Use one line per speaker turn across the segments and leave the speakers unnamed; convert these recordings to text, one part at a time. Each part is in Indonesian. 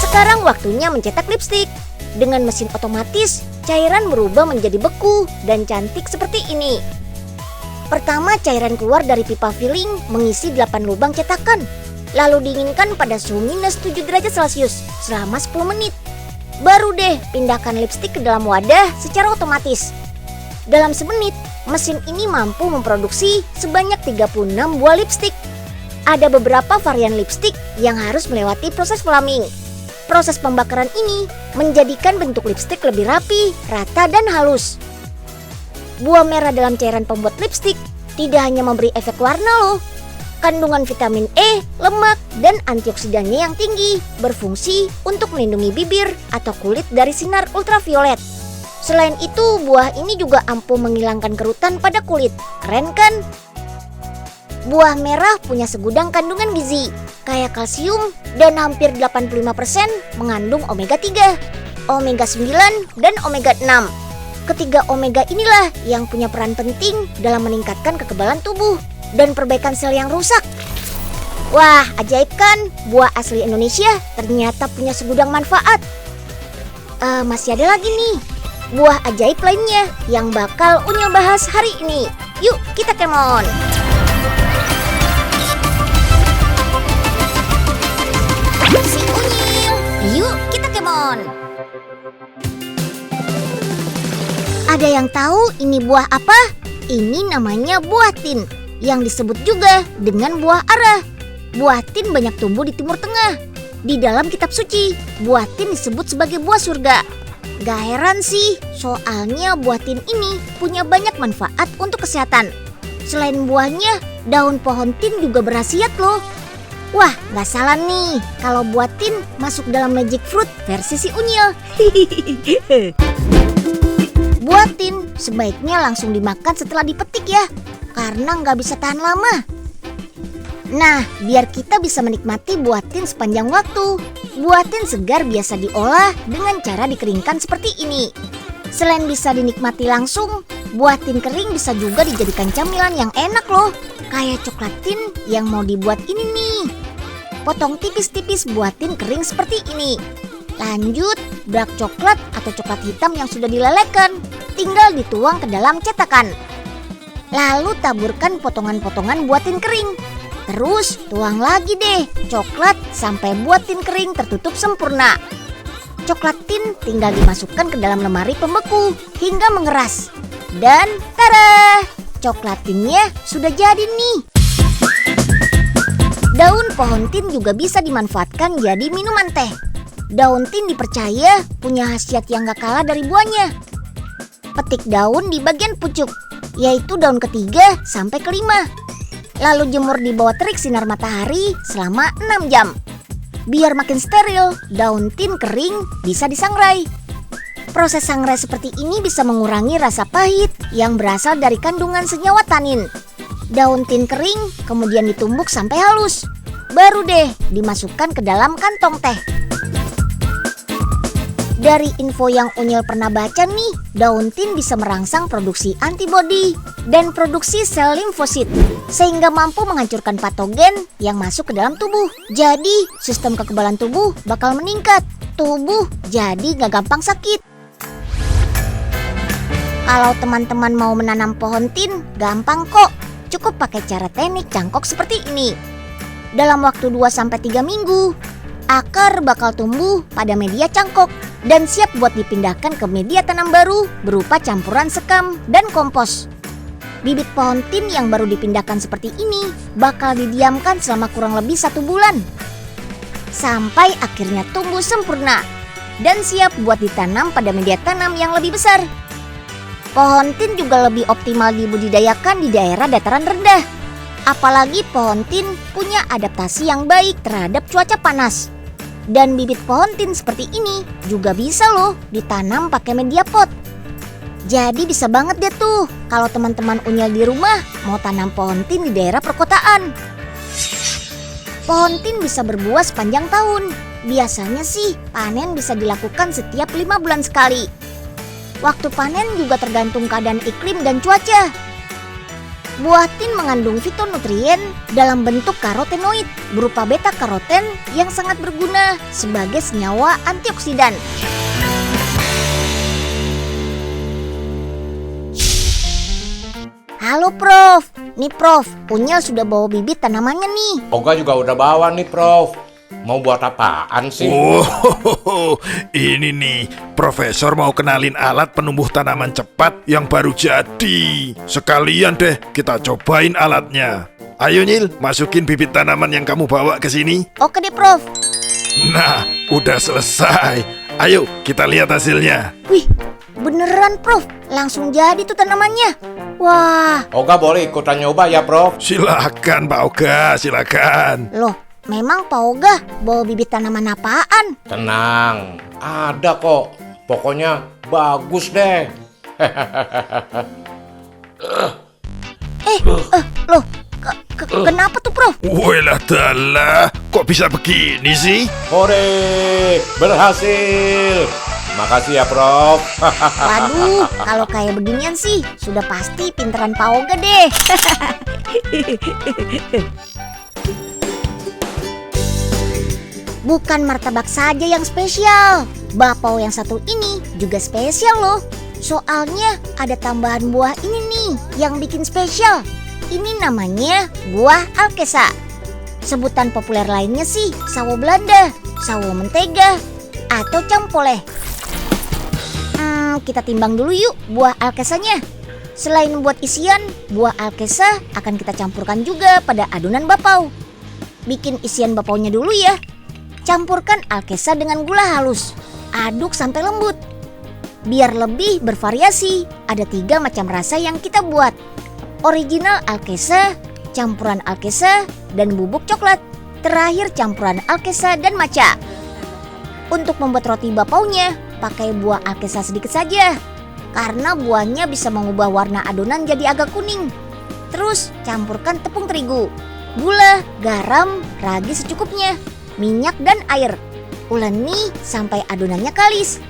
Sekarang waktunya mencetak lipstik. Dengan mesin otomatis, cairan berubah menjadi beku dan cantik seperti ini. Pertama, cairan keluar dari pipa filling mengisi 8 lubang cetakan. Lalu dinginkan pada suhu minus 7 derajat Celcius selama 10 menit. Baru deh pindahkan lipstik ke dalam wadah secara otomatis. Dalam semenit, mesin ini mampu memproduksi sebanyak 36 buah lipstik. Ada beberapa varian lipstik yang harus melewati proses flaming. Proses pembakaran ini menjadikan bentuk lipstik lebih rapi, rata, dan halus. Buah merah dalam cairan pembuat lipstik tidak hanya memberi efek warna loh. Kandungan vitamin E, lemak, dan antioksidannya yang tinggi berfungsi untuk melindungi bibir atau kulit dari sinar ultraviolet. Selain itu, buah ini juga ampuh menghilangkan kerutan pada kulit. Keren kan? Buah merah punya segudang kandungan gizi, kaya kalsium, dan hampir 85% mengandung omega 3, omega 9, dan omega 6. Ketiga omega inilah yang punya peran penting dalam meningkatkan kekebalan tubuh dan perbaikan sel yang rusak. Wah, ajaib kan? Buah asli Indonesia ternyata punya segudang manfaat. Masih ada lagi nih, buah ajaib lainnya yang bakal Unyil bahas hari ini. Yuk, kita kemon! Si Unyil, yuk kita kemon! Ada yang tahu ini buah apa? Ini namanya buah tin, yang disebut juga dengan buah ara. Buah tin banyak tumbuh di Timur Tengah. Di dalam kitab suci, buah tin disebut sebagai buah surga. Gak heran sih, soalnya buah tin ini punya banyak manfaat untuk kesehatan. Selain buahnya, daun pohon tin juga berkhasiat loh. Wah, gak salah nih kalau buah tin masuk dalam magic fruit versi si Unyil. Buah tin sebaiknya langsung dimakan setelah dipetik ya, karena nggak bisa tahan lama. Nah, biar kita bisa menikmati buah tin sepanjang waktu, buah tin segar biasa diolah dengan cara dikeringkan seperti ini. Selain bisa dinikmati langsung, buah tin kering bisa juga dijadikan camilan yang enak loh, kayak coklat tin yang mau dibuat ini nih. Potong tipis-tipis buah tin kering seperti ini. Lanjut, dark coklat atau coklat hitam yang sudah dilelehkan, tinggal dituang ke dalam cetakan. Lalu taburkan potongan-potongan buah tin kering. Terus tuang lagi deh coklat sampai buah tin kering tertutup sempurna. Coklat tin tinggal dimasukkan ke dalam lemari pembeku hingga mengeras. Dan tada! Coklat tinnya sudah jadi nih. Daun pohon tin juga bisa dimanfaatkan jadi minuman teh. Daun tin dipercaya punya khasiat yang gak kalah dari buahnya. Petik daun di bagian pucuk, yaitu daun ketiga sampai kelima. Lalu jemur di bawah terik sinar matahari selama 6 jam. Biar makin steril, daun tin kering bisa disangrai. Proses sangrai seperti ini bisa mengurangi rasa pahit yang berasal dari kandungan senyawa tanin. Daun tin kering kemudian ditumbuk sampai halus. Baru deh dimasukkan ke dalam kantong teh. Dari info yang Unyil pernah baca nih, daun tin bisa merangsang produksi antibodi dan produksi sel limfosit, sehingga mampu menghancurkan patogen yang masuk ke dalam tubuh. Jadi, sistem kekebalan tubuh bakal meningkat. Tubuh jadi gak gampang sakit. Kalau teman-teman mau menanam pohon tin, gampang kok. Cukup pakai cara teknik cangkok seperti ini. Dalam waktu 2-3 minggu, akar bakal tumbuh pada media cangkok dan siap buat dipindahkan ke media tanam baru berupa campuran sekam dan kompos. Bibit pohon tin yang baru dipindahkan seperti ini bakal didiamkan selama kurang lebih 1 bulan. Sampai akhirnya tumbuh sempurna dan siap buat ditanam pada media tanam yang lebih besar. Pohon tin juga lebih optimal dibudidayakan di daerah dataran rendah. Apalagi pohon tin punya adaptasi yang baik terhadap cuaca panas. Dan bibit pohon tin seperti ini juga bisa loh ditanam pakai media pot. Jadi bisa banget deh tuh kalau teman-teman Unyil di rumah mau tanam pohon tin di daerah perkotaan. Pohon tin bisa berbuah sepanjang tahun. Biasanya sih panen bisa dilakukan setiap 5 bulan sekali. Waktu panen juga tergantung keadaan iklim dan cuaca. Buah tin mengandung fitonutrien dalam bentuk karotenoid berupa beta-karoten yang sangat berguna sebagai senyawa antioksidan. Halo Prof, nih Prof, Unyil sudah bawa bibit tanamannya nih.
Oga juga udah bawa nih Prof. Mau buat apaan sih?
Oh, ini nih, Profesor mau kenalin alat penumbuh tanaman cepat yang baru jadi. Sekalian deh kita cobain alatnya. Ayo Nyil, masukin bibit tanaman yang kamu bawa ke sini.
Oke deh Prof.
Nah, udah selesai. Ayo kita lihat hasilnya.
Wih, beneran Prof, langsung jadi tuh tanamannya. Wah.
Oga boleh ikutan nyoba ya Prof?
Silakan Pak Oga, silakan.
Loh, memang Pak Oga bawa bibit tanaman apaan?
Tenang, ada kok. Pokoknya bagus deh.
Loh, kenapa tuh Prof?
Walah dalah, kok bisa begini sih?
Hore, berhasil. Makasih ya Prof.
Waduh, kalau kayak beginian sih sudah pasti pinteran Pak Oga deh. Bukan martabak saja yang spesial, bakpao yang satu ini juga spesial loh. Soalnya ada tambahan buah ini nih yang bikin spesial. Ini namanya buah alkesa. Sebutan populer lainnya sih sawo Belanda, sawo mentega, atau campoleh. Kita timbang dulu yuk buah alkesanya. Selain buat isian, buah alkesa akan kita campurkan juga pada adonan bakpao. Bikin isian bakpaonya dulu ya. Campurkan alkesa dengan gula halus. Aduk sampai lembut. Biar lebih bervariasi, ada 3 macam rasa yang kita buat. Original alkesa, campuran alkesa, dan bubuk coklat. Terakhir campuran alkesa dan matcha. Untuk membuat roti bakpaonya, pakai buah alkesa sedikit saja. Karena buahnya bisa mengubah warna adonan jadi agak kuning. Terus campurkan tepung terigu, gula, garam, ragi secukupnya, minyak dan air. Uleni sampai adonannya kalis.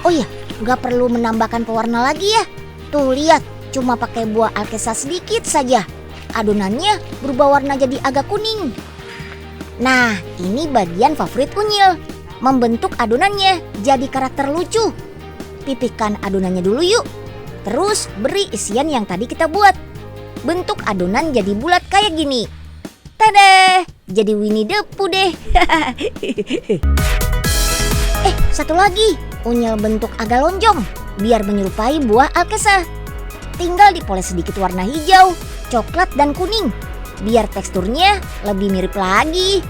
Oh ya, gak perlu menambahkan pewarna lagi ya. Tuh lihat, cuma pakai buah alkesa sedikit saja. Adonannya berubah warna jadi agak kuning. Nah, ini bagian favorit Unyil. Membentuk adonannya jadi karakter lucu. Pipihkan adonannya dulu yuk. Terus beri isian yang tadi kita buat. Bentuk adonan jadi bulat kayak gini. Tada! Jadi Winnie the Pooh deh. Satu lagi. Unyil bentuk agak lonjong biar menyerupai buah alkesa. Tinggal dipoles sedikit warna hijau, coklat dan kuning. Biar teksturnya lebih mirip lagi.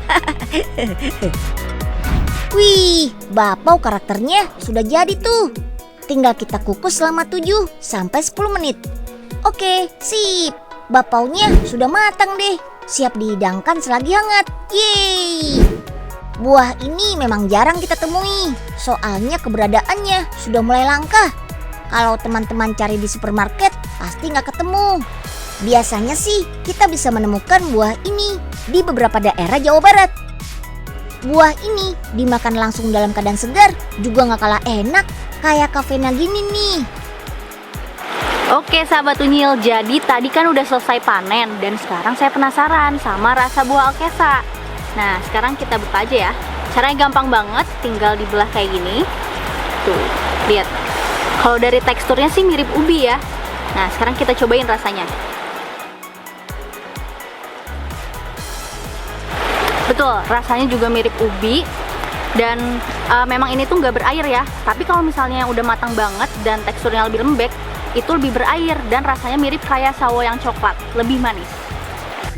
Wih, bakpao karakternya sudah jadi tuh. Tinggal kita kukus selama 7-10 menit. Oke, sip. Bakpaonya sudah matang deh. Siap dihidangkan selagi hangat. Yeay. Buah ini memang jarang kita temui. Soalnya keberadaannya sudah mulai langka. Kalau teman-teman cari di supermarket, pasti nggak ketemu. Biasanya sih kita bisa menemukan buah ini di beberapa daerah Jawa Barat. Buah ini dimakan langsung dalam keadaan segar juga nggak kalah enak kayak kafena gini nih.
Oke sahabat Unyil, jadi tadi kan udah selesai panen dan sekarang saya penasaran sama rasa buah alkesa. Nah sekarang kita buka aja ya. Caranya gampang banget, tinggal dibelah kayak gini. Tuh, lihat. Kalau dari teksturnya sih mirip ubi ya. Nah sekarang kita cobain rasanya. Betul, rasanya juga mirip ubi. Dan memang ini tuh nggak berair ya. Tapi kalau misalnya udah matang banget dan teksturnya lebih lembek, itu lebih berair dan rasanya mirip kayak sawo yang coklat, lebih manis.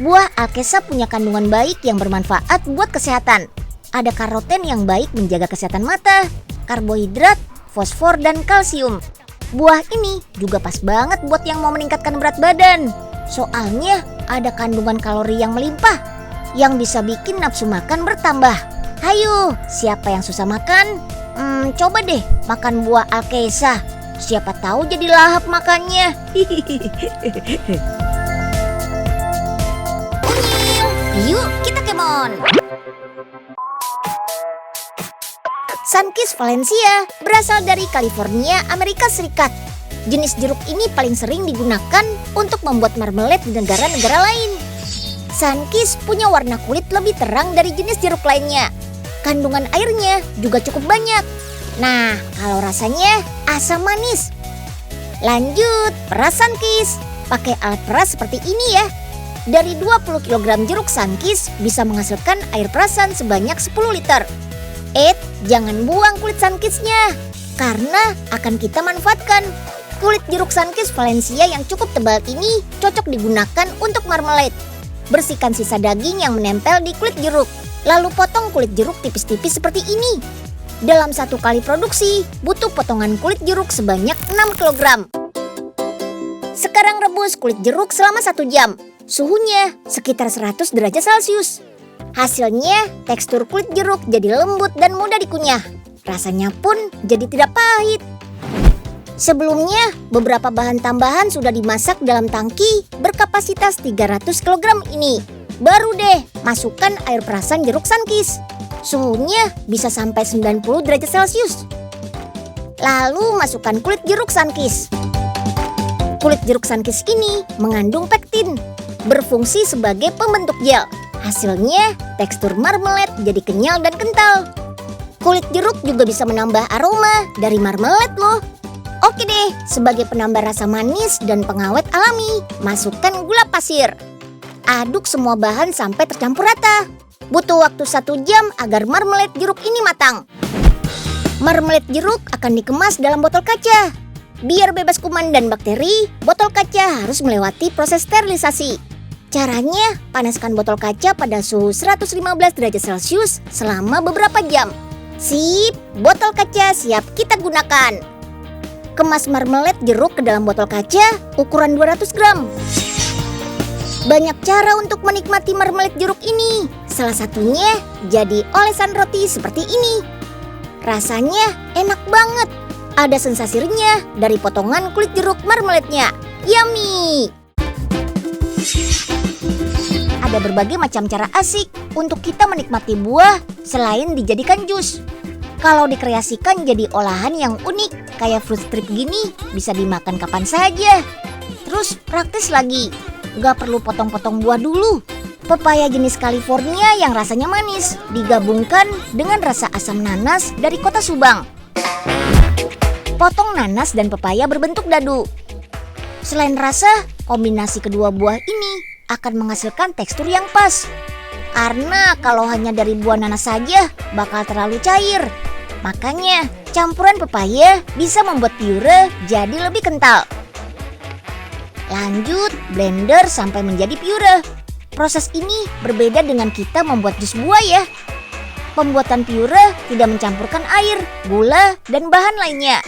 Buah alkesa punya kandungan baik yang bermanfaat buat kesehatan. Ada karoten yang baik menjaga kesehatan mata, karbohidrat, fosfor, dan kalsium. Buah ini juga pas banget buat yang mau meningkatkan berat badan. Soalnya ada kandungan kalori yang melimpah, yang bisa bikin nafsu makan bertambah. Hayo, siapa yang susah makan? Coba deh makan buah alkesa. Siapa tahu jadi lahap makannya. Unyil, yuk kita kemon. Sunkist Valencia berasal dari California, Amerika Serikat. Jenis jeruk ini paling sering digunakan untuk membuat marmelat di negara-negara lain. Sunkist punya warna kulit lebih terang dari jenis jeruk lainnya. Kandungan airnya juga cukup banyak. Nah, kalau rasanya asam manis. Lanjut, peras Sunkist. Pakai alat peras seperti ini ya. Dari 20 kg jeruk Sunkist bisa menghasilkan air perasan sebanyak 10 liter. Jangan buang kulit Sunkistnya, karena akan kita manfaatkan. Kulit jeruk Sunkist Valencia yang cukup tebal ini cocok digunakan untuk marmelat. Bersihkan sisa daging yang menempel di kulit jeruk, lalu potong kulit jeruk tipis-tipis seperti ini. Dalam 1 kali produksi, butuh potongan kulit jeruk sebanyak 6 kg. Sekarang rebus kulit jeruk selama 1 jam. Suhunya sekitar 100 derajat Celcius. Hasilnya, tekstur kulit jeruk jadi lembut dan mudah dikunyah. Rasanya pun jadi tidak pahit. Sebelumnya, beberapa bahan tambahan sudah dimasak dalam tangki berkapasitas 300 kg ini. Baru deh, masukkan air perasan jeruk Sunkist. Suhunya bisa sampai 90 derajat Celcius. Lalu masukkan kulit jeruk Sunkist. Kulit jeruk Sunkist ini mengandung pektin, berfungsi sebagai pembentuk gel. Hasilnya, tekstur marmelat jadi kenyal dan kental. Kulit jeruk juga bisa menambah aroma dari marmelat loh. Oke deh, sebagai penambah rasa manis dan pengawet alami, masukkan gula pasir. Aduk semua bahan sampai tercampur rata. Butuh waktu 1 jam agar marmelat jeruk ini matang. Marmelat jeruk akan dikemas dalam botol kaca. Biar bebas kuman dan bakteri, botol kaca harus melewati proses sterilisasi. Caranya, panaskan botol kaca pada suhu 115 derajat Celcius selama beberapa jam. Sip, botol kaca siap kita gunakan. Kemas marmelat jeruk ke dalam botol kaca ukuran 200 gram. Banyak cara untuk menikmati marmelat jeruk ini. Salah satunya jadi olesan roti seperti ini. Rasanya enak banget. Ada sensasi renyah dari potongan kulit jeruk marmelatnya. Yummy! Ada berbagai macam cara asik untuk kita menikmati buah selain dijadikan jus. Kalau dikreasikan jadi olahan yang unik kayak fruit strip gini, bisa dimakan kapan saja. Terus praktis lagi, gak perlu potong-potong buah dulu. Pepaya jenis California yang rasanya manis digabungkan dengan rasa asam nanas dari kota Subang. Potong nanas dan pepaya berbentuk dadu. Selain rasa, kombinasi kedua buah ini akan menghasilkan tekstur yang pas. Karena kalau hanya dari buah nanas saja bakal terlalu cair. Makanya campuran pepaya bisa membuat puree jadi lebih kental. Lanjut, blender sampai menjadi puree. Proses ini berbeda dengan kita membuat jus buah ya. Pembuatan puree tidak mencampurkan air, gula, dan bahan lainnya.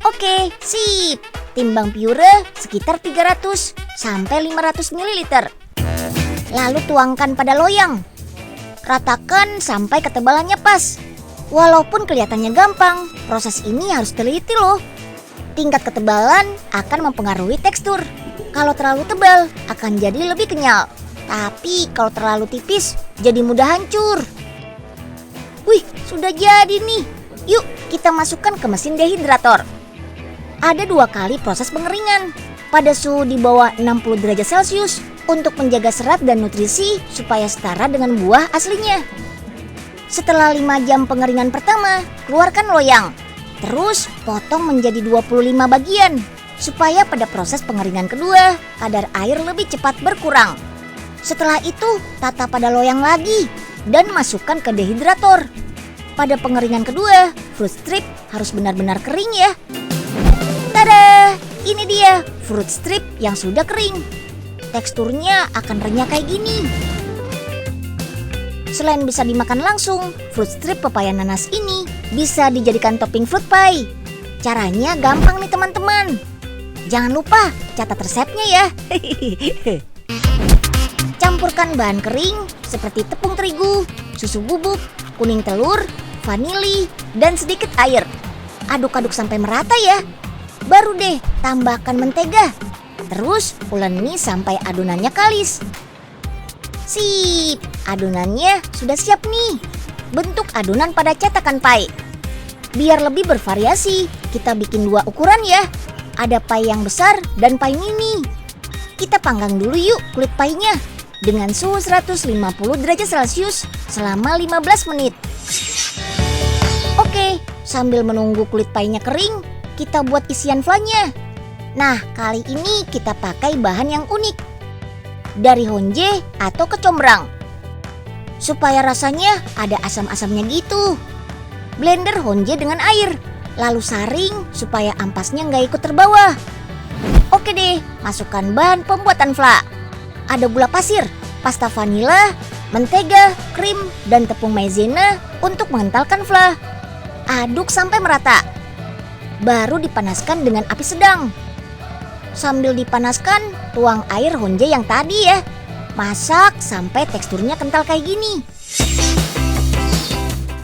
Oke, sip. Timbang puree sekitar 300 sampai 500 ml. Lalu tuangkan pada loyang. Ratakan sampai ketebalannya pas. Walaupun kelihatannya gampang, proses ini harus teliti loh. Tingkat ketebalan akan mempengaruhi tekstur. Kalau terlalu tebal, akan jadi lebih kenyal. Tapi kalau terlalu tipis, jadi mudah hancur. Wih, sudah jadi nih. Yuk, kita masukkan ke mesin dehidrator. Ada 2 kali proses pengeringan pada suhu di bawah 60 derajat Celcius untuk menjaga serat dan nutrisi supaya setara dengan buah aslinya. Setelah 5 jam pengeringan pertama, keluarkan loyang. Terus potong menjadi 25 bagian supaya pada proses pengeringan kedua kadar air lebih cepat berkurang. Setelah itu, tata pada loyang lagi dan masukkan ke dehidrator. Pada pengeringan kedua, fruit strip harus benar-benar kering ya. Tada! Ini dia fruit strip yang sudah kering. Teksturnya akan renyah kayak gini. Selain bisa dimakan langsung, fruit strip pepaya nanas ini bisa dijadikan topping fruit pie. Caranya gampang nih teman-teman. Jangan lupa catat resepnya ya. Campurkan bahan kering seperti tepung terigu, susu bubuk, kuning telur, vanili, dan sedikit air. Aduk-aduk sampai merata ya. Baru deh tambahkan mentega. Terus uleni sampai adonannya kalis. Sip, adonannya sudah siap nih. Bentuk adonan pada cetakan pie. Biar lebih bervariasi, kita bikin 2 ukuran ya. Ada pai yang besar dan pai mini. Kita panggang dulu yuk kulit painya dengan suhu 150 derajat Celcius selama 15 menit. Oke, sambil menunggu kulit painya kering, kita buat isian flanya. Nah, kali ini kita pakai bahan yang unik. Dari honje atau kecombrang. Supaya rasanya ada asam-asamnya gitu. Blender honje dengan air, lalu saring supaya ampasnya nggak ikut terbawa. Oke deh, masukkan bahan pembuatan fla. Ada gula pasir, pasta vanila, mentega, krim, dan tepung maizena untuk mengentalkan fla. Aduk sampai merata. Baru dipanaskan dengan api sedang. Sambil dipanaskan, tuang air honje yang tadi ya. Masak sampai teksturnya kental kayak gini.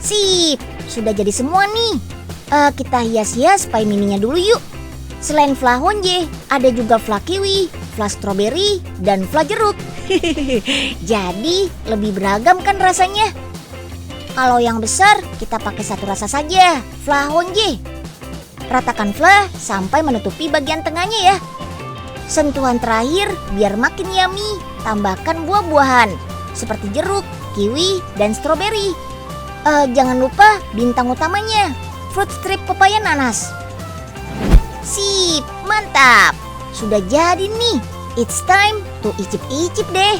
Sip, sudah jadi semua nih. Kita hias-hias pai mininya dulu yuk. Selain fla honje, ada juga fla kiwi, fla stroberi, dan fla jeruk. Jadi lebih beragam kan rasanya. Kalau yang besar kita pakai satu rasa saja, fla honje. Ratakan fla sampai menutupi bagian tengahnya ya. Sentuhan terakhir biar makin yummy, tambahkan buah-buahan seperti jeruk, kiwi, dan stroberi. Jangan lupa bintang utamanya, fruit strip pepaya nanas. Sip, mantap. Sudah jadi nih. It's time to icip-icip deh.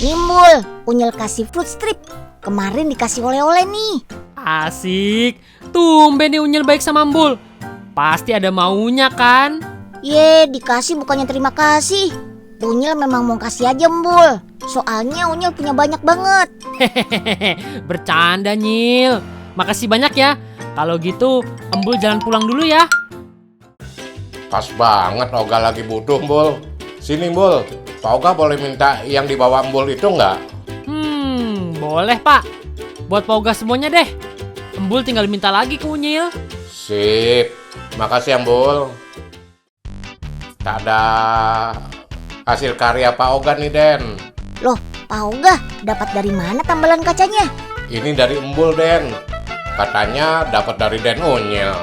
Nimbul, Unyil kasih fruit strip. Kemarin dikasih oleh-oleh nih.
Asik. Tumben nih Unyil baik sama Mbul. Pasti ada maunya kan?
Dikasih bukannya terima kasih. Unyil memang mau kasih aja, Mbul. Soalnya Unyil punya banyak banget.
Hehehe, bercanda Nyil. Makasih banyak ya. Kalau gitu Embul jalan pulang dulu ya.
Pas banget Oga lagi butuh, Mbul. Sini, Mbul. Pak Oga boleh minta yang dibawa Mbul itu nggak?
Boleh Pak. Buat Pak Oga semuanya deh. Embul tinggal minta lagi ke Unyil.
Sip. Makasih ya, Mbul. Tak ada hasil karya Pak Oga nih, Den.
Loh, Pak Oga dapat dari mana tambalan kacanya?
Ini dari Embul, Den. Katanya dapat dari Den Unyil.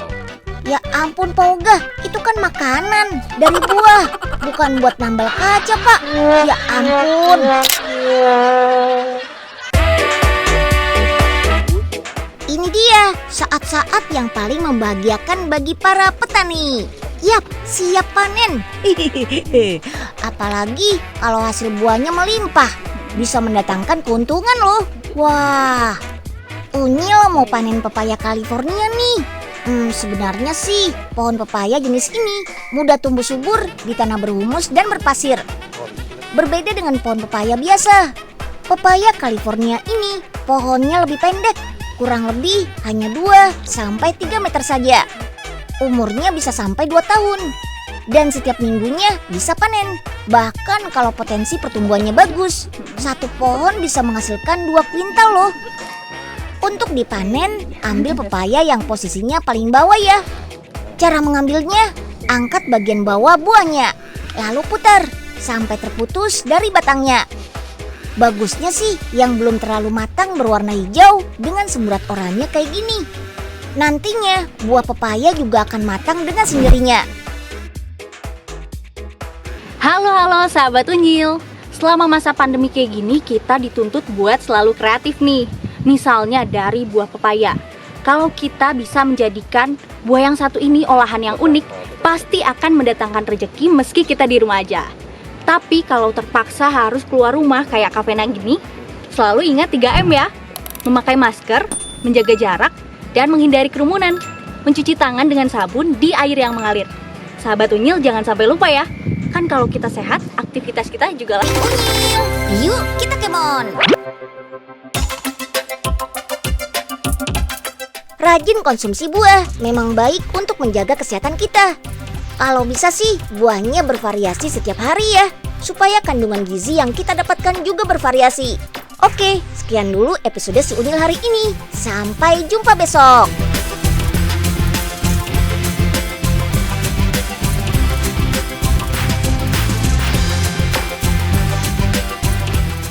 Ya ampun Pak Oga, itu kan makanan dari buah, bukan buat nambal kaca Pak. Ya ampun. Ini dia saat-saat yang paling membahagiakan bagi para petani. Yap, siap panen. Apalagi kalau hasil buahnya melimpah, bisa mendatangkan keuntungan loh. Wah, Unyil mau panen pepaya California nih. Sebenarnya sih pohon pepaya jenis ini mudah tumbuh subur di tanah berhumus dan berpasir. Berbeda dengan pohon pepaya biasa. Pepaya California ini pohonnya lebih pendek, kurang lebih hanya 2-3 meter saja. Umurnya bisa sampai 2 tahun. Dan setiap minggunya bisa panen. Bahkan kalau potensi pertumbuhannya bagus, satu pohon bisa menghasilkan 2 kuintal loh. Untuk dipanen, ambil pepaya yang posisinya paling bawah ya. Cara mengambilnya, angkat bagian bawah buahnya, lalu putar sampai terputus dari batangnya. Bagusnya sih yang belum terlalu matang berwarna hijau dengan semburat oranye kayak gini. Nantinya buah pepaya juga akan matang dengan sendirinya.
Halo sahabat Unyil. Selama masa pandemi kayak gini kita dituntut buat selalu kreatif nih. Misalnya dari buah pepaya. Kalau kita bisa menjadikan buah yang satu ini olahan yang unik, pasti akan mendatangkan rezeki meski kita di rumah aja. Tapi kalau terpaksa harus keluar rumah kayak Kavena gini, selalu ingat 3M ya. Memakai masker, menjaga jarak, dan menghindari kerumunan. Mencuci tangan dengan sabun di air yang mengalir. Sahabat Unyil jangan sampai lupa ya. Kan kalau kita sehat, aktivitas kita juga lah.
Unyil, yuk kita kemon. Rajin konsumsi buah memang baik untuk menjaga kesehatan kita. Kalau bisa sih buahnya bervariasi setiap hari ya, supaya kandungan gizi yang kita dapatkan juga bervariasi. Oke, sekian dulu episode Si Unyil hari ini. Sampai jumpa besok.